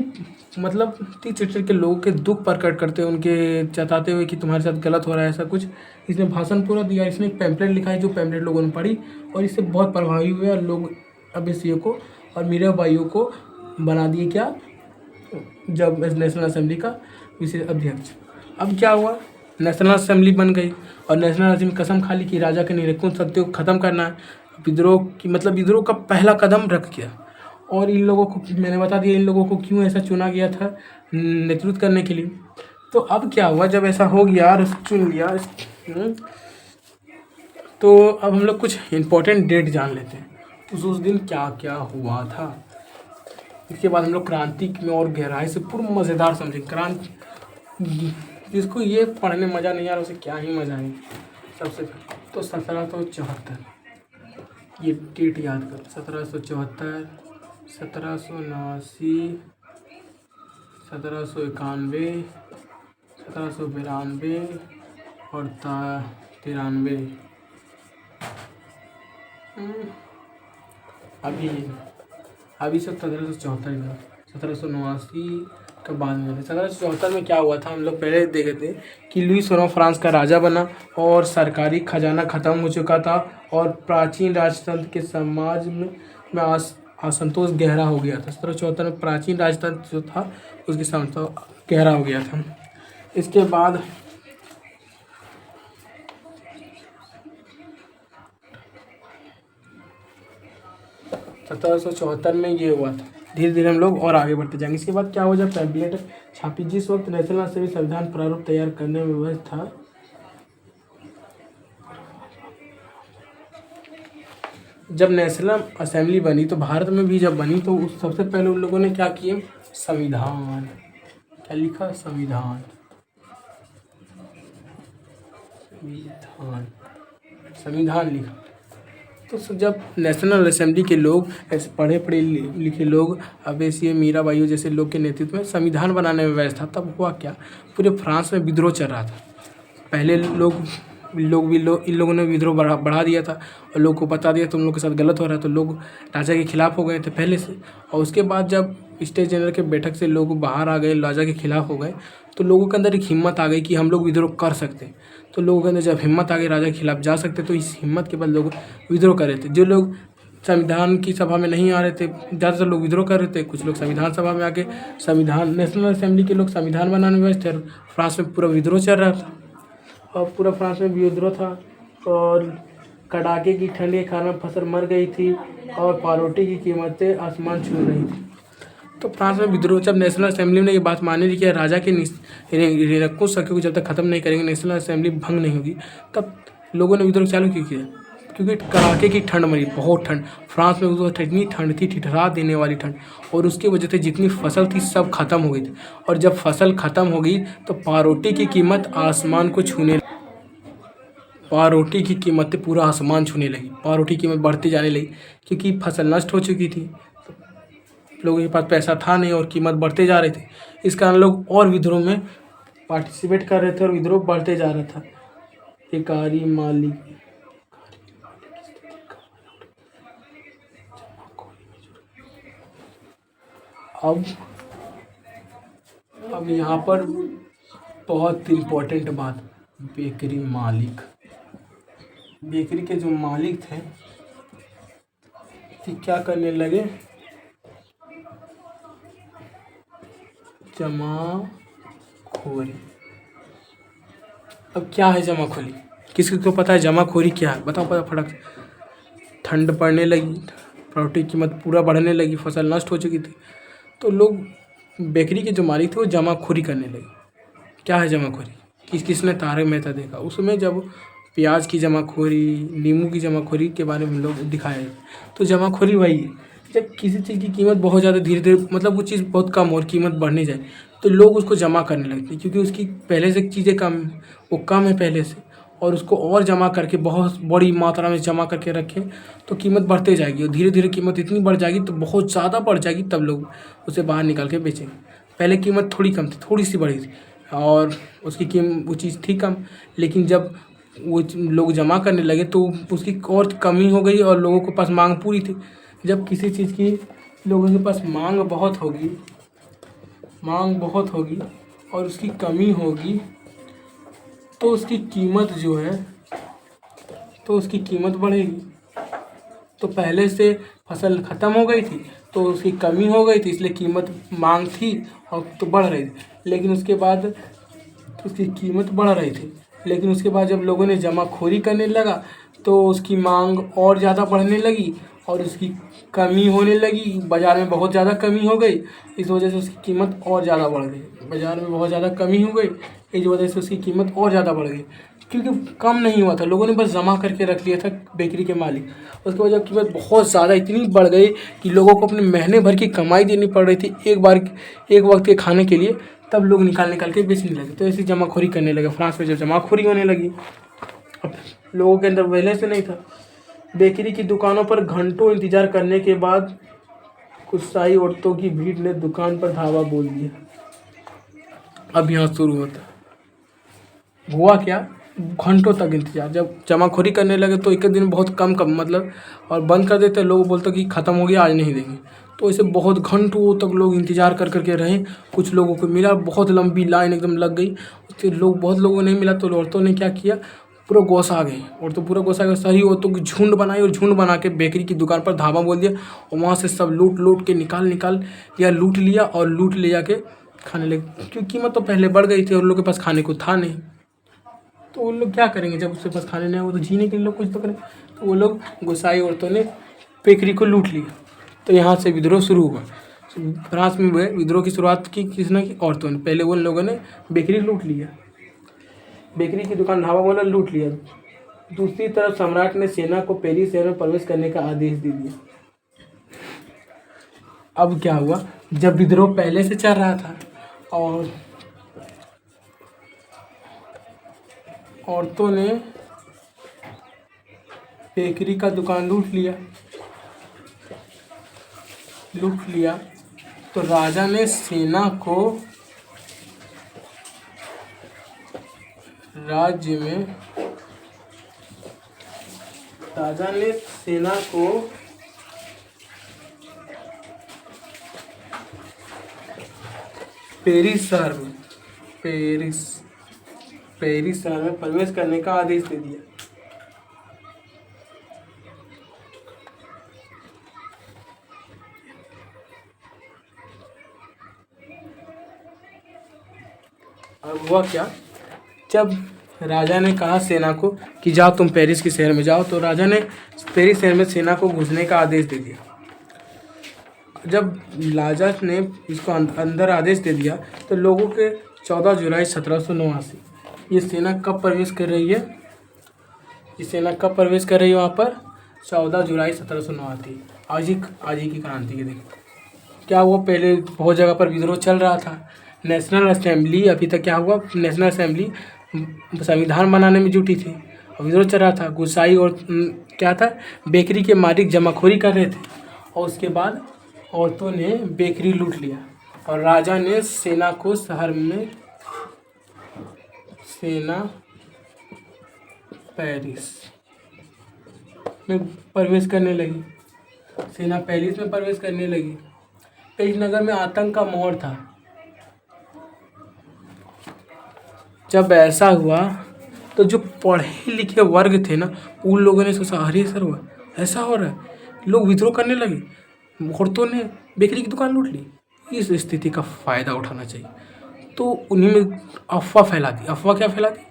मतलब तीर्थ स्टेट के लोगों के दुख प्रकट करते हुए उनके जताते हुए कि तुम्हारे साथ गलत हो रहा है ऐसा कुछ। इसने भाषण पूरा दिया। इसने एक पैम्पलेट लिखा है जो पैम्पलेट लोगों ने पढ़ी और इससे बहुत प्रभावी हुए और लोग अब्बे सीईओ को और मीराबाईयों को बना दिए क्या, जब नेशनल असेंबली का विशेष अध्यक्ष। अब क्या हुआ? नेशनल असेंबली बन गई और नेशनल असेंबली कसम खा ली कि राजा के निरंकुश सत्य को ख़त्म करना है। विद्रोह की मतलब विद्रोह का पहला कदम रख गया। और इन लोगों को मैंने बता दिया इन लोगों को क्यों ऐसा चुना गया था नेतृत्व करने के लिए। तो अब क्या हुआ जब ऐसा हो गया और चुन लिया, तो अब हम लोग कुछ इम्पोर्टेंट डेट जान लेते हैं उस दिन क्या क्या हुआ था। इसके बाद हम लोग क्रांति में और गहराई से पूर्ण मज़ेदार समझेंगे। क्रांति जिसको ये पढ़ने मज़ा नहीं आ रहा उसे क्या ही मज़ा आएगा। सबसे पहले तो 1774 ये डेट याद करो। 1774, 1779, 1791, 1792 और 93। अभी सब 1774 का 1779 के बाद में 1774 में क्या हुआ था हम लोग पहले देखे थे कि लुई 16वां फ्रांस का राजा बना और सरकारी खजाना ख़त्म हो चुका था और प्राचीन राजतंत्र के समाज में असंतोष गहरा हो गया था। 1774 में प्राचीन राजतंत्र जो था उसके संतोष गहरा हो गया था। इसके बाद 1774 में ये हुआ था। धीरे धीरे हम लोग और आगे बढ़ते जाएंगे। इसके बाद क्या हुआ जब पैम्पलेट छापी, जिस वक्त नेशनल असेंबली संविधान प्रारूप तैयार करने में व्यस्त था, जब नेशनल असेंबली बनी तो भारत में भी जब बनी तो उस सबसे पहले उन लोगों ने क्या किए? संविधान। क्या लिखा? संविधान। संविधान लिखा। तो जब नेशनल असेंबली के लोग ऐसे पढ़े लिखे लोग अब्बे सीईओ मीराबाईयों जैसे लोग के नेतृत्व में संविधान बनाने में व्यस्त था, तब हुआ क्या? पूरे फ्रांस में विद्रोह चल रहा था। पहले इन लोगों ने विद्रोह बढ़ा दिया था और लोगों को बता दिया तुम लोग के साथ गलत हो रहा है, तो लोग राजा के खिलाफ हो गए थे पहले से। और उसके बाद जब स्टेट जनरल के बैठक से लोग बाहर आ गए, राजा के खिलाफ हो गए, तो लोगों के अंदर एक हिम्मत आ गई कि हम लोग विद्रोह कर सकते। तो लोगों के अंदर जब हिम्मत आ गई राजा के खिलाफ जा सकते, तो इस हिम्मत के बाद लोग विद्रोह कर रहे थे। जो लोग संविधान की सभा में नहीं आ रहे थे, ज़्यादातर लोग विद्रोह कर रहे थे। कुछ लोग संविधान सभा में आके नेशनल असेंबली के लोग संविधान बनाने में व्यस्त थे। फ्रांस में पूरा विद्रोह चल रहा था और पूरा फ्रांस में विद्रोह था और कड़ाके की ठंड के कारण फसल मर गई थी और पारोटी की कीमतें आसमान छू रही थी। तो फ्रांस में विद्रोह, जब नेशनल असेंबली ने ये बात मानी थी कि राजा के निरंकुश शक्ति को जब तक खत्म नहीं करेंगे नेशनल असेंबली भंग नहीं होगी, तब लोगों ने विद्रोह चालू क्यों किया? क्योंकि कड़ाके की ठंड मरी, बहुत ठंड फ्रांस में उस वक्त इतनी ठंड थी, ठिठुरा देने वाली ठंड, और उसकी वजह से जितनी फसल थी सब खत्म हो गई थी। और जब फसल खत्म हो गई तो पारोटी की कीमत आसमान को छूने, पारोटी की कीमतें पूरा आसमान छूने लगी, पारोटी की कीमत बढ़ती जाने लगी क्योंकि फसल नष्ट हो चुकी थी, लोगों के पास पैसा था नहीं और कीमत बढ़ते जा रहे थे। इस कारण लोग और विद्रोह में पार्टिसिपेट कर रहे थे और विद्रोह बढ़ते जा रहा था। बेकारी मालिक, अब यहाँ पर बहुत इम्पोर्टेंट बात, बेकरी मालिक, बेकरी के जो मालिक थे कि क्या करने लगे, जमाखोरी। अब क्या है जमाखोरी? किसी को पता है जमाखोरी क्या है? बताओ पता फटक से। ठंड पड़ने लगी, प्रॉपर्टी की कीमत पूरा बढ़ने लगी, फसल नष्ट हो चुकी थी, तो लोग बेकरी के जो मालिक थे वो जमाखोरी करने लगे। क्या है जमाखोरी? किसने तारक मेहता देखा, उसमें जब प्याज की जमाखोरी, नींबू की जमाखोरी के बारे में लोग दिखाए, तो जमाखोरी वही है जब किसी चीज़ की कीमत बहुत ज़्यादा धीरे धीरे, मतलब वो चीज़ बहुत कम और कीमत बढ़ने जाए तो लोग उसको जमा करने लगते हैं, क्योंकि उसकी पहले से चीज़ें कम, वो कम है पहले से, और उसको और जमा करके बहुत बड़ी मात्रा में जमा करके रखें तो कीमत बढ़ते जाएगी, और धीरे धीरे कीमत इतनी बढ़ जाएगी तो बहुत ज़्यादा बढ़ जाएगी, तब लोग उसे बाहर निकाल के बेचेंगे। पहले कीमत थोड़ी कम थी, थोड़ी सी बढ़ी थी और उसकी वो चीज़ थी कम, लेकिन जब वो लोग जमा करने लगे तो उसकी और कमी हो गई और लोगों के पास मांग पूरी थी। जब किसी चीज़ की लोगों के पास मांग बहुत होगी, मांग बहुत होगी और उसकी कमी होगी तो उसकी कीमत जो है, तो उसकी कीमत बढ़ेगी। तो पहले से फसल ख़त्म हो गई थी तो उसकी कमी हो गई थी, इसलिए कीमत, मांग थी और तो बढ़ रही थी, लेकिन उसके बाद उसकी कीमत बढ़ रही थी, लेकिन उसके बाद जब लोगों ने जमाखोरी करने लगा तो उसकी मांग और ज़्यादा बढ़ने लगी और उसकी कमी होने लगी, बाज़ार में बहुत ज़्यादा कमी हो गई, इस वजह से उसकी कीमत और ज़्यादा बढ़ गई। बाज़ार में बहुत ज़्यादा कमी हो गई, इस वजह से उसकी कीमत और ज़्यादा बढ़ गई, क्योंकि कम नहीं हुआ था, लोगों ने बस जमा करके रख लिया था बेकरी के मालिक। उसके बाद जब कीमत बहुत ज़्यादा इतनी बढ़ गई कि लोगों को अपने महीने भर की कमाई देनी पड़ रही थी एक वक्त के खाने के लिए, तब लोग निकाल के बेचने लगे। तो ऐसी जमाखोरी करने लगे। फ्रांस में जब जमाखोरी होने लगी, अब लोगों के अंदर पहले से नहीं था। बेकरी की दुकानों पर घंटों इंतजार करने के बाद गुस्साई औरतों की भीड़ ने दुकान पर धावा बोल दिया। अब यहाँ शुरू होता हुआ क्या, घंटों तक इंतजार। जब जमाखोरी करने लगे तो एक दिन बहुत कम मतलब, और बंद कर देते, लोग बोलते कि ख़त्म हो गया आज नहीं देंगे, तो ऐसे बहुत घंटों तक लोग इंतजार कर के रहे। कुछ लोगों को मिला, बहुत लंबी लाइन एकदम लग गई, उसके लोग, बहुत लोगों को नहीं मिला तो औरतों ने क्या किया, पूरा गोसा आ गए, और तो पूरा गोसा गए, सारी औरतों की झुंड बनाई और झुंड बना के बेकरी की दुकान पर धावा बोल दिया, और वहाँ से सब लूट के निकाल लिया, लूट लिया और लूट ले जाके खाने लगे, क्योंकि कीमत तो पहले बढ़ गई थी और लोगों के पास खाने को था नहीं। तो वो लोग क्या करेंगे, जब उसके पास खाने नहीं हो तो जीने के लिए लोग कुछ तो करें। तो वो लोग, गोसाई औरतों ने बेकरी को लूट लिया। तो यहाँ से विद्रोह शुरू हुआ। फ्रांस में विद्रोह की शुरुआत की किसने की? औरतों ने। पहले उन लोगों ने बेकरी लूट लिया, बेकरी की दुकान ढाबा वाला लूट लिया। दूसरी तरफ सम्राट ने सेना को पेरिस शहर में प्रवेश करने का आदेश दे दिया। अब क्या हुआ, जब विद्रोह पहले से चल रहा था और औरतों ने बेकरी का दुकान लूट लिया तो राजा ने सेना को राज्य में, राजा ने सेना को पेरिस शहर में प्रवेश करने का आदेश दे दिया। अब हुआ क्या, जब राजा ने कहा सेना को कि जाओ तुम पेरिस के शहर में जाओ, तो राजा ने पेरिस शहर में सेना को घुसने का आदेश दे दिया। जब राजा ने इसको अंदर आदेश दे दिया तो लोगों के 14 जुलाई 1789 ये सेना कब प्रवेश कर रही है, ये सेना कब प्रवेश कर रही है वहाँ पर 14 जुलाई 1789। आज ही की क्रांति के दिन क्या हुआ, पहले बहुत जगह पर विद्रोह चल रहा था। नेशनल असेंबली अभी तक क्या हुआ, नेशनल असेंबली संविधान बनाने में जुटी थी और विद्रोह चल रहा था। गुसाई और क्या था, बेकरी के मालिक जमाखोरी कर रहे थे और उसके बाद औरतों ने बेकरी लूट लिया और राजा ने सेना को शहर में सेना पेरिस में प्रवेश करने लगी, सेना पेरिस में प्रवेश करने लगी। पेरिस नगर में आतंक का माहौल था। जब ऐसा हुआ तो जो पढ़े लिखे वर्ग थे ना, उन लोगों ने सोचा अरे सर हुआ ऐसा हो रहा है, लोग विद्रोह करने लगे, औरतों ने बेकरी की दुकान लूट ली। इस स्थिति का फ़ायदा उठाना चाहिए तो उन्हीं में अफवाह फैला दी। अफवाह क्या फैला दी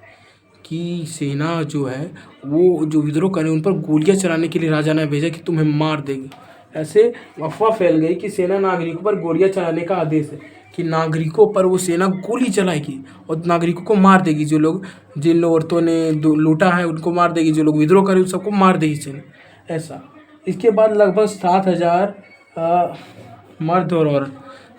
कि सेना जो है वो जो विद्रोह करे उन पर गोलियां चलाने के लिए राजा ने भेजा कि तुम्हें मार देगी। ऐसे अफवाह फैल गई कि सेना नागरिकों पर गोलियां चलाने का आदेश है, कि नागरिकों पर वो सेना गोली चलाएगी और नागरिकों को मार देगी। जिन औरतों ने लूटा है उनको मार देगी, जो लोग विद्रोह करे उन सबको मार देगी सेना। ऐसा इसके बाद लगभग 7,000 मर्द और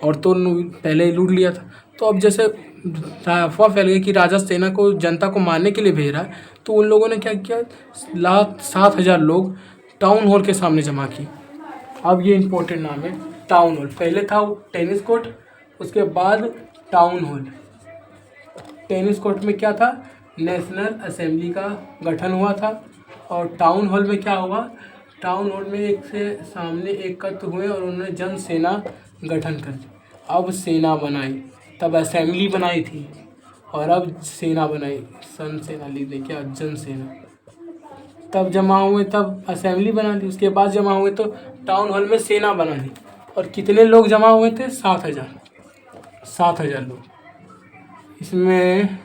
औरतों ने पहले ही लूट लिया था। तो अब जैसे अफवाह फैल गई कि राजा सेना को जनता को मारने के लिए भेज रहा है, तो उन लोगों ने क्या किया, 7,000 लोग टाउन हॉल के सामने जमा किए। अब ये इम्पोर्टेंट नाम है टाउन हॉल। पहले था टेनिस कोर्ट, उसके बाद टाउन हॉल। टेनिस कोर्ट में क्या था, नेशनल असेंबली का गठन हुआ था और टाउन हॉल में क्या हुआ, टाउन हॉल में एक से सामने एकत्र हुए और उन्होंने जन सेना गठन कर दी। अब सेना बनाई, तब असेंबली बनाई थी और अब सेना बनाई, सन सेना लिख दे क्या, जन सेना। तब जमा हुए, तब असेंबली बना ली, उसके बाद जमा हुए तो टाउन हॉल में सेना बना ली। और कितने लोग जमा हुए थे, 7,000 लोग। इसमें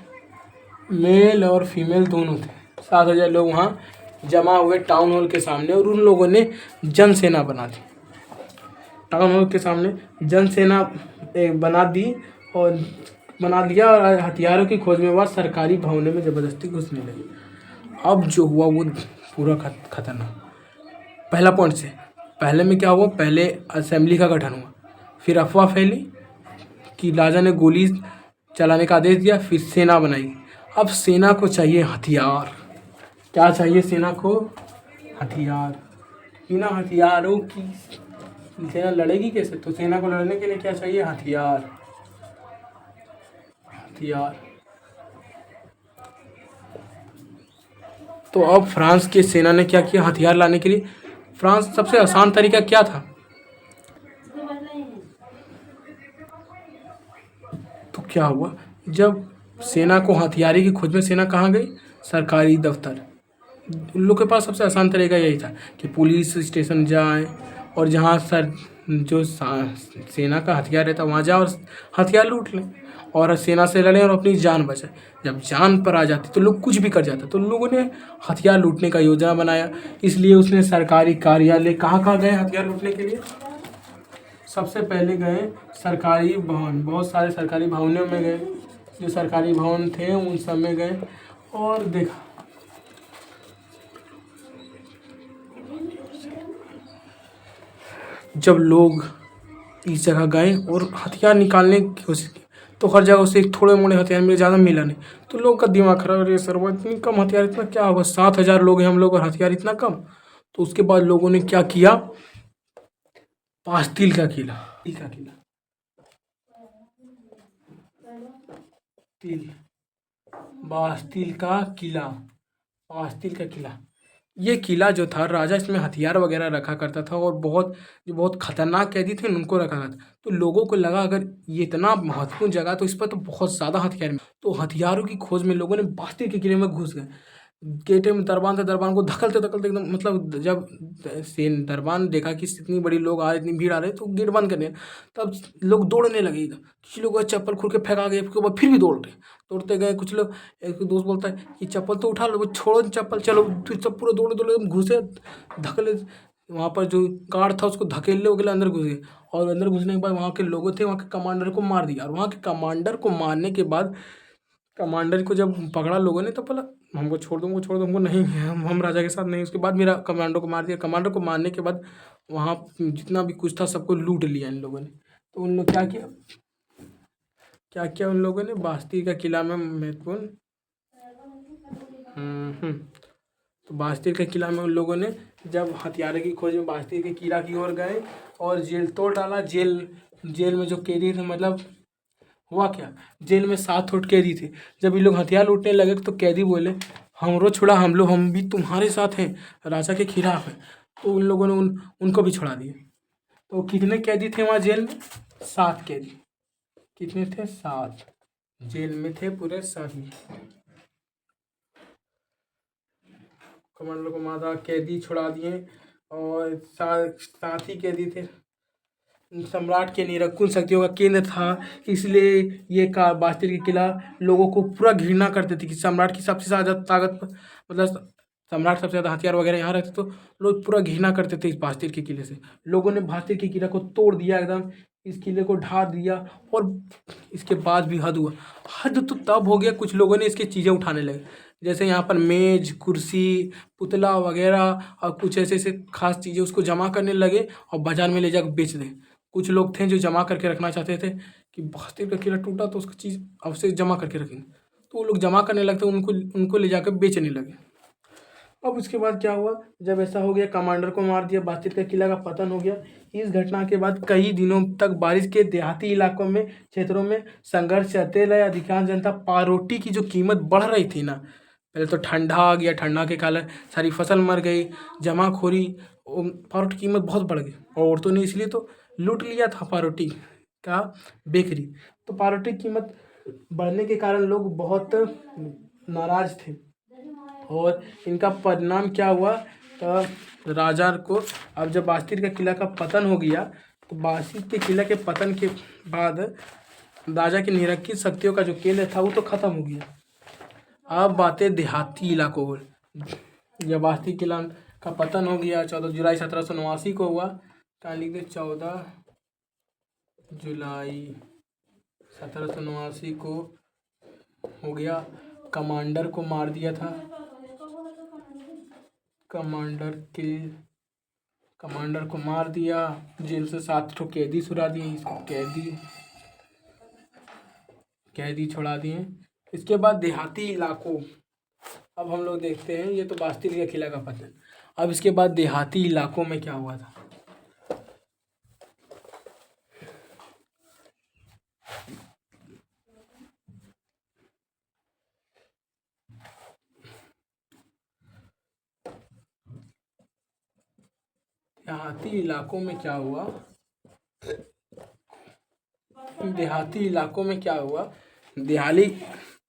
मेल और फीमेल दोनों थे। 7,000 लोग वहाँ जमा हुए टाउन हॉल के सामने और उन लोगों ने जन सेना बना दी। टाउन हॉल के सामने जन सेना बना दी और बना दिया और हथियारों की खोज में वह सरकारी भवनों में ज़बरदस्ती घुसने लगी। अब जो हुआ वो पूरा खतरनाक। पहला पॉइंट से पहले में क्या हुआ, पहले असेंबली का गठन हुआ, फिर अफवाह फैली कि राजा ने गोली चलाने का आदेश दिया, फिर सेना बनाई। अब सेना को चाहिए हथियार। क्या चाहिए सेना को, हथियार। बिना हथियारों की सेना लड़ेगी कैसे, तो सेना को लड़ने के लिए क्या चाहिए, हथियार। तो अब फ्रांस की सेना ने क्या किया, हथियार लाने के लिए फ्रांस सबसे आसान तरीका क्या था, तो क्या हुआ, जब सेना को हथियार की खोज में सेना कहाँ गई, सरकारी दफ्तर। उन लोग के पास सबसे आसान तरीका यही था कि पुलिस स्टेशन जाए और जहाँ सेना का हथियार रहता वहाँ जाओ और हथियार लूट लें और सेना से लड़ें और अपनी जान बचाएं। जब जान पर आ जाती तो लोग कुछ भी कर जाते, तो लोगों ने हथियार लूटने का योजना बनाया। इसलिए उसने सरकारी कार्यालय, कहाँ कहाँ गए हथियार लूटने के लिए, सबसे पहले गए सरकारी भवन, बहुत सारे सरकारी भवनों में गए, जो सरकारी भवन थे उन सब में गए और देखा। जब लोग इस जगह गए और हथियार निकालने की कोशिश की तो हर जगह उसे एक थोड़े मोड़े हथियार मिले, ज़्यादा मिला नहीं। तो लोग का दिमाग खराब, अरे सर वो इतनी कम हथियार, इतना क्या होगा, 7,000 लोग हैं हम लोग और हथियार इतना कम। तो उसके बाद लोगों ने क्या किया, बास्तिल का किला, बास्तिल का किला, ये किला जो था, राजा इसमें हथियार वगैरह रखा करता था और जो बहुत खतरनाक कैदी थे उनको रखा करता था। तो लोगों को लगा अगर ये इतना महत्वपूर्ण जगह तो इस पर तो बहुत ज़्यादा हथियार, तो हथियारों की खोज में लोगों ने बास्तिल के किले में घुस गए। गेटे में दरबान था, दरबान को धकलते धकलते एकदम, मतलब जब सेन दरबान देखा कि इतनी बड़ी लोग आ रहे, इतनी भीड़ आ रही, तो गेट बंद करने, तब लोग दौड़ने लगे इधर। किसी लोग का चप्पल खुल के फेंका गए, उसके बाद फिर भी दौड़ रहे, दौड़ते गए। कुछ लोग, एक दोस्त बोलता है कि चप्पल तो उठा लो, वो छोड़ो चप्पल, चलो। फिर सब पूरा दौड़े दौड़े एकदम घुसे, धकले। वहाँ पर जो गार्ड था उसको धकेलने वकेले अंदर घुस गए, और अंदर घुसने के बाद वहाँ के लोगों थे, वहाँ के कमांडर को मार दिया। और वहाँ के कमांडर को मारने के बाद, कमांडर को जब पकड़ा लोगों ने, तो बोला हमको छोड़ दो, हमको छोड़ दो, हमको नहीं, हम राजा के साथ नहीं। उसके बाद मेरा कमांडर को मार दिया। कमांडर को मारने के बाद वहाँ जितना भी कुछ था सबको लूट लिया इन लोगों ने। तो उन लोग क्या किया, क्या किया उन लोगों ने, बास्ती का किला में महत्वपूर्ण, तो बास्ती के किला में उन लोगों ने जब हथियारों की खोज में बास्ती के किला की ओर गए और जेल तोड़ डाला। जेल में जो कैदी थे, मतलब हुआ क्या, जेल में 7 कैदी थे। जब ये लोग हथियार लूटने लगे तो कैदी बोले हमरो छुड़ा, हम भी तुम्हारे साथ हैं, राजा के खिलाफ हैं। तो उन लोगों ने उनको भी छुड़ा दिए। तो कितने कैदी थे वहाँ जेल में, 7 कैदी। कितने थे, 7। जेल में थे पूरे सभी। कमांडर को मारा, कैदी छुड़ा दिए, और 7 ही कैदी थे। सम्राट के निरंकुश शक्तियों का केंद्र था, इसलिए ये का बास्तिल का किला लोगों को पूरा घृणा करते थे कि सम्राट की सबसे ज़्यादा ताकत, मतलब सम्राट सबसे ज़्यादा हथियार वगैरह यहाँ रहते, तो लोग पूरा घृणा करते थे इस बास्तिल के किले से। लोगों ने बास्तिल के किला को तोड़ दिया एकदम, इस किले को ढा दिया। और इसके बाद भी हद हुआ। हद तो तब हो गया, कुछ लोगों ने इसकी चीज़ें उठाने लगे, जैसे यहाँ पर मेज कुर्सी पुतला वगैरह, और कुछ ऐसे ऐसे खास चीज़ें उसको जमा करने लगे और बाजार में ले जाकर बेच दें। कुछ लोग थे जो जमा करके रखना चाहते थे कि बास्तिल का किला टूटा तो उसका चीज़ अवशेष जमा करके रखेंगे, तो वो लोग जमा करने लगते, उनको ले जाकर बेचने लगे। अब उसके बाद क्या हुआ, जब ऐसा हो गया, कमांडर को मार दिया, बास्तिल का किला का पतन हो गया। इस घटना के बाद कई दिनों तक बारिश के देहाती इलाकों में, क्षेत्रों में संघर्ष चलते रहे। अधिकांश जनता पारोटी की जो कीमत बढ़ रही थी ना, पहले तो ठंडा आ गया, ठंडा के कारण सारी फसल मर गई, जमाखोरी, पारोटी की कीमत बहुत बढ़ गई। और औरतों ने इसलिए तो लूट लिया था पारोटी का बेकरी। तो पारोटी की कीमत बढ़ने के कारण लोग बहुत नाराज थे, और इनका परिणाम क्या हुआ, तो राजा को, अब जब बास्तिल का किला का पतन हो गया, तो बास्तिल के किला के पतन के बाद राजा की निरंकुश शक्तियों का जो केंद्र था वो तो खत्म हो गया। अब बातें देहाती इलाकों को। जब बास्तिल किला का पतन हो गया 14 जुलाई 1789 को हुआ, क्या लिख दे, 14 जुलाई 1789 को हो गया। कमांडर को मार दिया था, कमांडर को मार दिया, जेल से 7 कैदी छुड़ा दिए, इसको कैदी छुड़ा दिए। इसके बाद देहाती इलाकों, अब हम लोग देखते हैं, ये तो बास्तिल का किला का पतन। अब इसके बाद देहाती इलाकों में क्या हुआ था, देहाती इलाकों में क्या हुआ, देहाती इलाकों में क्या हुआ, दिहाली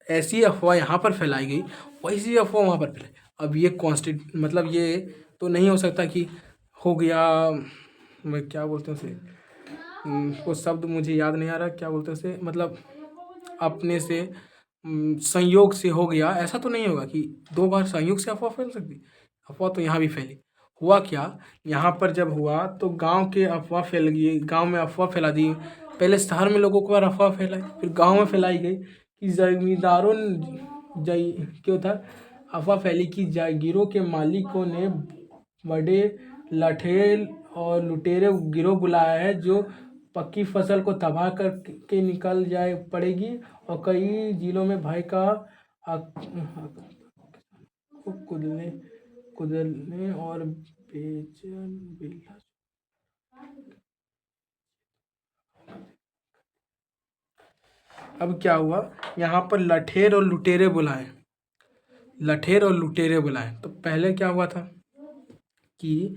ऐसी अफवाह यहाँ पर फैलाई गई, वैसी अफवाह वहाँ पर फैलाई। अब ये मतलब ये तो नहीं हो सकता कि हो गया, मैं क्या बोलते हैं उसे, वो शब्द मुझे याद नहीं आ रहा, क्या बोलते हैं उसे, मतलब अपने से संयोग से हो गया, ऐसा तो नहीं होगा कि 2 बार संयोग से अफवाह फैल सकती। अफवाह तो यहाँ भी फैली। हुआ क्या, यहाँ पर जब हुआ तो गांव के अफवाह फैल गई, गांव में अफवाह फैला दी। पहले शहर में लोगों को अफवाह फैलाई, फिर गांव में फैलाई गई कि जमींदारों क्यों था, अफवाह फैली कि जागीरों के मालिकों ने बड़े लठेल और लुटेरे गिरोह बुलाया है, जो पक्की फसल को तबाह करके निकल जाए पड़ेगी, और कई जिलों में भय का कुचलने और बेचैन। अब क्या हुआ, यहाँ पर लठेर और लुटेरे बुलाए, तो पहले क्या हुआ था कि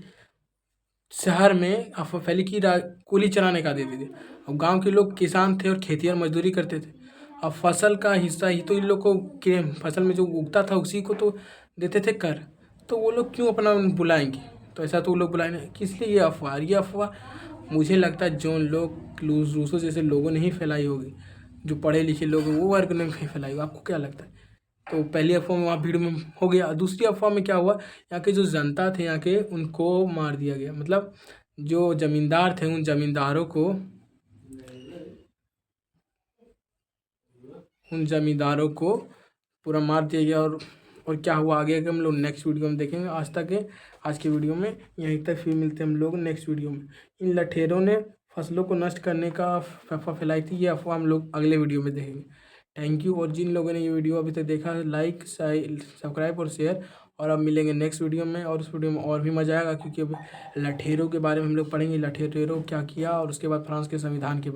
शहर में अफवाह फैली कि कुली चलाने का देते थे। अब गांव के लोग किसान थे और खेती और मजदूरी करते थे। अब फसल का हिस्सा ही तो इन लोग को, फसल में जो उगता था उसी को तो देते थे कर, तो वो लोग क्यों अपना बुलाएंगे? तो ऐसा तो वो लोग बुलाए नहीं, किस लिए ये अफवाह मुझे लगता है जो लोग रूसो जैसे लोगों ने ही फैलाई होगी, जो पढ़े लिखे लोग हैं वो वर्ग ने फैलाई होगी। आपको क्या लगता है? तो पहली अफवाह में वहाँ भीड़ में हो गया, दूसरी अफवाह में क्या हुआ, यहाँ के जो जनता थे यहाँ के उनको मार दिया गया। मतलब जो जमींदार थे उन जमींदारों को पूरा मार दिया गया। और क्या हुआ आगे के हम लोग नेक्स्ट वीडियो में देखेंगे। आज की वीडियो में यहीं तक, फिर मिलते हैं हम लोग नेक्स्ट वीडियो में। इन लठेरों ने फसलों को नष्ट करने का अफवाह फैलाई थी, ये अफवाह हम लोग अगले वीडियो में देखेंगे। Thank you. और जिन लोगों ने ये वीडियो अभी तक देखा है, लाइक सब्सक्राइब और शेयर। और अब मिलेंगे नेक्स्ट वीडियो में, और उस वीडियो में और भी मजा आएगा, क्योंकि अब लठेरों के बारे में हम लोग पढ़ेंगे, लठेरों क्या किया, और उसके बाद फ्रांस के संविधान के